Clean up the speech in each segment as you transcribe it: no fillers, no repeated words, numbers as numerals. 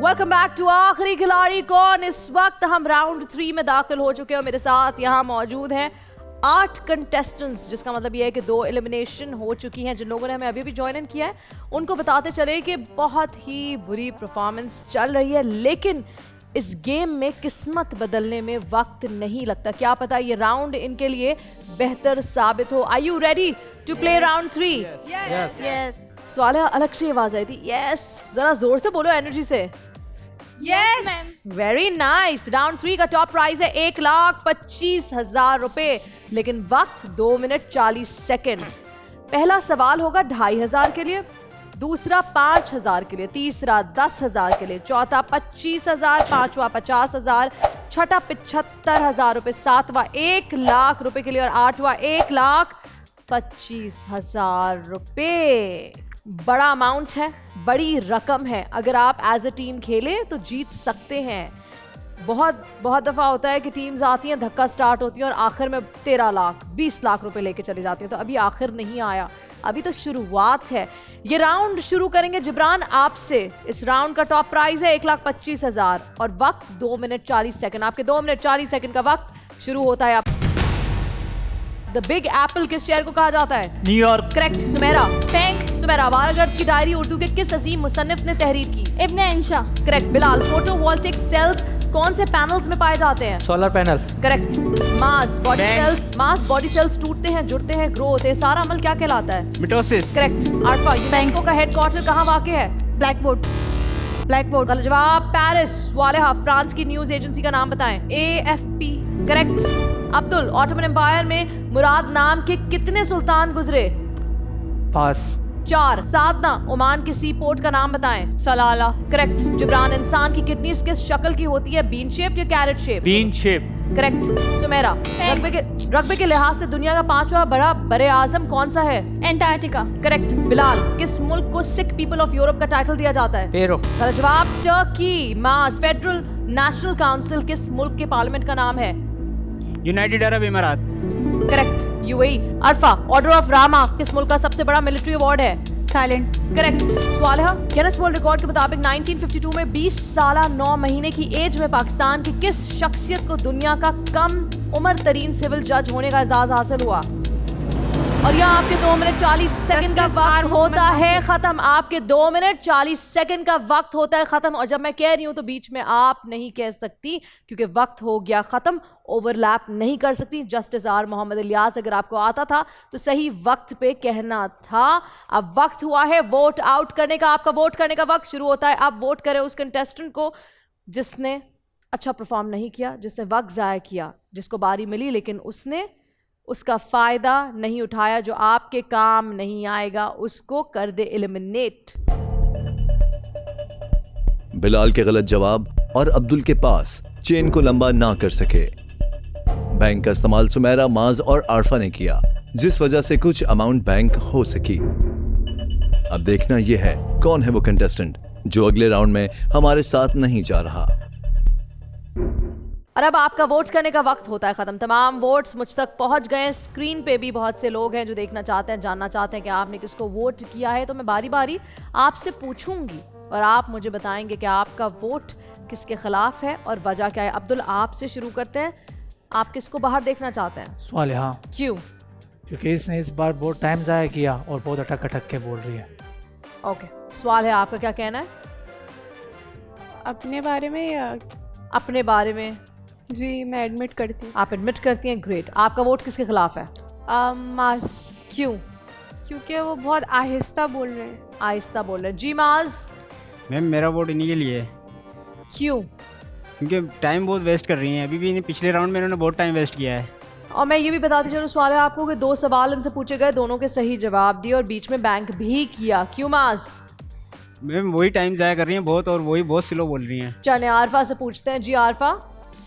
Welcome back to आखिरी खिलाड़ी कौन। इस वक्त हम राउंड 3 में दाखिल हो चुके हैं और मेरे साथ यहाँ मौजूद हैं 8 कंटेस्टेंट्स, जिसका मतलब ये है कि 2 एलिमिनेशन हो चुकी हैं। जिन लोगों ने हमें अभी भी ज्वाइन इन किया है उनको बताते चले कि बहुत ही बुरी परफॉर्मेंस चल रही है, लेकिन इस गेम में किस्मत बदलने में वक्त नहीं लगता। क्या पता ये राउंड इनके लिए बेहतर साबित हो। Are you ready to play round 3? Yes सवाल अलग से आवाज आई थी। यस, जरा जोर से बोलो, एनर्जी से। Yes ma'am. Very nice. Round 3 का टॉप प्राइज है 1,25,000 रुपए, लेकिन वक्त 2 मिनट 40 सेकेंड। पहला सवाल होगा 2,500 के लिए, दूसरा 5,000 के लिए, तीसरा 10,000 के लिए, चौथा 25,000, पांचवा 50,000, छठा 75,000 रुपए, सातवां 1 लाख रुपए के लिए और आठवां 1,25,000 रुपए। बड़ा अमाउंट है, बड़ी रकम है। अगर आप एज अ टीम खेले तो जीत सकते हैं। बहुत दफा होता है कि टीम्स आती हैं, धक्का स्टार्ट होती है और आखिर में 13 लाख 20 लाख रुपए लेके चली जाती हैं। तो अभी आखिर नहीं आया, अभी तो शुरुआत है। ये राउंड शुरू करेंगे जिब्रान आपसे। इस राउंड का टॉप प्राइज है 1,25,000 और वक्त 2 मिनट 40 सेकंड। आपके 2 मिनट 40 सेकंड का वक्त शुरू होता है। द बिग एप्पल किस शहर को कहा जाता है? New York. Correct. Sumera. Thank. Sumera, वारागर्द की डायरी उर्दू के किस अजीम मुसन्निफ ने तहरीर की? इब्न इंशा। करेक्ट। बिलाल, फोटोवोल्टिक सेल्स कौन से पैनल्स में पाए जाते हैं? Solar panels. Correct. Mass body cells, mass body cells टूटते हैं, जुड़ते हैं, ग्रो होते हैं, सारा अमल क्या कहलाता है? मिटोसिस। करेक्ट। आर्फा, यूनेस्को का हेडक्वार्टर कहाँ वाक़ है? ब्लैकबोर्ड। गलत जवाब। पेरिस। वालेहा, फ्रांस की न्यूज एजेंसी का नाम बताएं। AFP। Correct. Abdul, Ottoman Empire में मुराद नाम के कितने सुल्तान गुजरे? पास। 4। साधना, ओमान के सी पोर्ट का नाम बताएं। सलाला। करेक्ट। जिब्रान, इंसान की किडनीज किस शक्ल की होती है? बीन शेप या carrot shape? Bean shape. Correct. Sumera, rugby के लिहाज से दुनिया का 5वां बड़ा बरे आजम कौन सा है? एंटार्क्टिका। करेक्ट। बिलाल, किस मुल्क को सिख पीपल ऑफ यूरोप का टाइटल दिया जाता है? पेरो। गलत जवाब। टर्की। मास, फेडरल नेशनल काउंसिल किस मुल्क के पार्लियामेंट का नाम है? यूनाइटेड अरब इमारात। Correct. UAE। Arfa, order of Rama किस मुल्क का सबसे बड़ा मिलिट्री अवार्ड है? थाईलैंड। करेक्ट। सवाल है, गिनेस वर्ल्ड रिकॉर्ड के मुताबिक 1952 में 20 साल 9 महीने की एज में पाकिस्तान की किस शख्सियत को दुनिया का कम उम्र तरीन सिविल जज होने का एजाज हासिल हुआ? और यहाँ आपके 2 मिनट 40 सेकंड का वक्त होता है खत्म। आपके 2 मिनट 40 सेकंड का वक्त होता है खत्म। और जब मैं कह रही हूँ तो बीच में आप नहीं कह सकती, क्योंकि वक्त हो गया खत्म। ओवरलैप नहीं कर सकती। जस्टिस आर मोहम्मद इलियास, अगर आपको आता था तो सही वक्त पे कहना था। अब वक्त हुआ है वोट आउट करने का। आपका वोट करने का वक्त शुरू होता है। आप वोट करें उस कंटेस्टेंट को जिसने अच्छा परफॉर्म नहीं किया, जिसने वक्त ज़ाया किया, जिसको बारी मिली लेकिन उसने उसका फायदा नहीं उठाया, जो आपके काम नहीं आएगा, उसको कर दे एलिमिनेट। बिलाल के गलत जवाब और अब्दुल के पास चेन को लंबा ना कर सके। बैंक का इस्तेमाल सुमेरा, माज और आरफा ने किया, जिस वजह से कुछ अमाउंट बैंक हो सकी। अब देखना यह है कौन है वो कंटेस्टेंट जो अगले राउंड में हमारे साथ नहीं जा रहा। और अब आपका वोट करने का वक्त होता है खत्म। तमाम वोट्स मुझ तक पहुंच गए। स्क्रीन पे भी बहुत से लोग हैं जो देखना चाहते हैं, जानना चाहते हैं कि आपने किसको वोट किया है। तो मैं बारी बारी आपसे पूछूंगी और आप मुझे बताएंगे कि आपका वोट किसके खिलाफ है और वजह क्या है। अब्दुल, आपसे शुरू करते हैं। आप किसको बाहर देखना चाहते हैं? सवाल हाँ, क्यों? क्योंकि इसने इस बार बहुत टाइम ज़ाया किया और बहुत अटक के बोल रही है। ओके, सवाल है, आपका क्या कहना है? अपने बारे में या? अपने बारे में। जी, मैं एडमिट करती हूँ। आप एडमिट करती हैं, ग्रेट। आपका वोट किसके खिलाफ है? माज। क्यों? क्योंकि वो बहुत आहिस्ता बोल रहे हैं। आहिस्ता बोल रहे हैं। जी माज। मैम, मेरा वोट इन्हीं के लिए है। क्यों? क्योंकि टाइम बहुत वेस्ट कर रही हैं। अभी भी पिछले राउंड में इन्होंने बहुत टाइम वेस्ट किया है। और मैं ये भी बताती चलूँ, सवाल है आपको कि 2 सवाल इनसे पूछे गए, दोनों के सही जवाब दिए और बीच में बैंक भी किया। क्यों माज? मैम, वही टाइम ज़ाया कर रही हैं बहुत, और वही बहुत स्लो बोल रही हैं। चले आरफा से पूछते हैं। जी आरफा।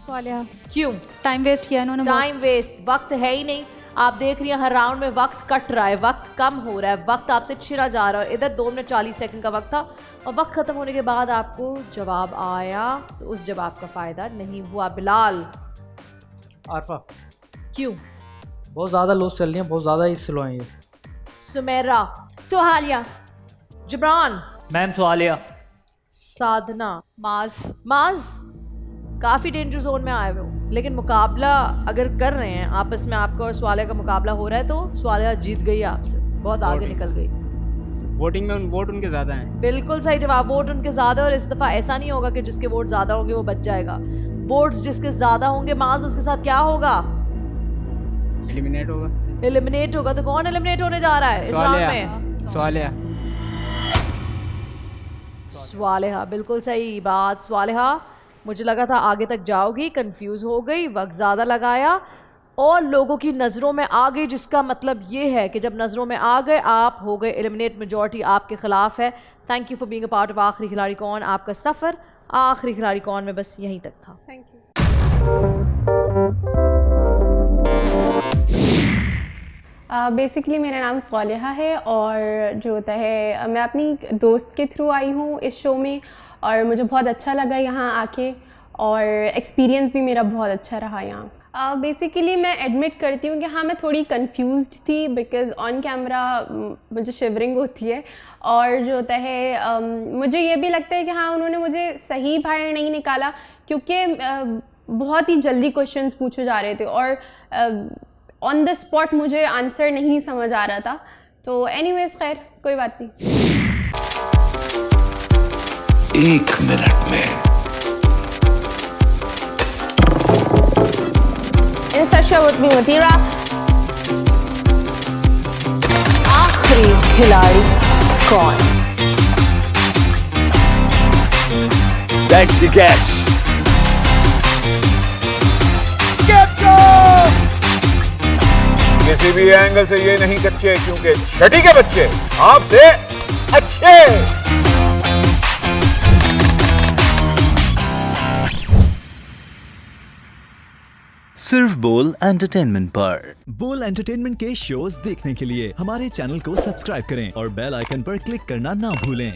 वालिया। क्यों? टाइम वेस्ट किया इन्होंने। टाइम वेस्ट, वक्त है ही नहीं। आप देख रही हैं हर राउंड में वक्त कट रहा है, वक्त कम हो रहा है, वक्त आपसे छिना जा रहा है। और इधर 2 मिनट 40 सेकंड का वक्त था और वक्त खत्म होने के बाद आपको जवाब आया तो उस जवाब का फायदा नहीं हुआ। बिलाल। आरफा। क्यों? बहुत ज़्यादा लूज चल रही है, बहुत ज़्यादा ही स्लो है ये। सुमेरा। सुहालिया। जिब्रान। मैम सुहालिया। साधना, माज। माज, काफी डेंजर जोन में आए हुए हो, लेकिन मुकाबला अगर कर रहे हैं आपस में, आपका और स्वालिया का मुकाबला हो रहा है, तो स्वालिया जीत गई है आपसे, बहुत आगे निकल गई। वोटिंग में वोट उनके ज़्यादा हैं। बिल्कुल सही जवाब, वोट उनके ज्यादा, और इस दफा ऐसा नहीं होगा कि जिसके वोट ज्यादा होंगे वो बच जाएगा। वोट्स जिसके ज्यादा होंगे माज, उसके साथ क्या होगा? एलिमिनेट होगा। एलिमिनेट होगा। तो कौन एलिमिनेट होने जा रहा है इस राउंड में? स्वालिया। स्वालिहा, बिल्कुल सही बात। स्वालिहा, मुझे लगा था आगे तक जाओगी, कंफ्यूज हो गई, वक्त ज़्यादा लगाया और लोगों की नज़रों में आ गई, जिसका मतलब ये है कि जब नज़रों में आ गए आप हो गए एलिमिनेट, मेजॉरिटी आपके ख़िलाफ़ है। Thank you for being a part of आखिरी खिलाड़ी कौन। आपका सफ़र आखिरी खिलाड़ी कौन में बस यहीं तक था। Thank you. बेसिकली मेरा नाम स्वालिहा है और जो होता है मैं अपनी दोस्त के थ्रू आई हूँ इस शो में और मुझे बहुत अच्छा लगा यहाँ आके और एक्सपीरियंस भी मेरा बहुत अच्छा रहा यहाँ। बेसिकली मैं एडमिट करती हूँ कि हाँ मैं थोड़ी कंफ्यूज्ड थी बिकॉज़ ऑन कैमरा मुझे शिवरिंग होती है और जो होता है मुझे ये भी लगता है कि हाँ उन्होंने मुझे सही बाहर नहीं निकाला क्योंकि बहुत ही जल्दी क्वेश्चंस पूछे जा रहे थे और ऑन द स्पॉट मुझे आंसर नहीं समझ आ रहा था। तो एनीवेज खैर कोई बात नहीं। 1 मिनट में आखिरी खिलाड़ी कौन? That's the catch. किसी भी एंगल से ये नहीं कच्चे क्योंकि छठी के बच्चे आपसे अच्छे। सिर्फ बोल एंटरटेनमेंट पर। बोल एंटरटेनमेंट के शोज देखने के लिए हमारे चैनल को सब्सक्राइब करें और बेल आइकन पर क्लिक करना ना भूलें।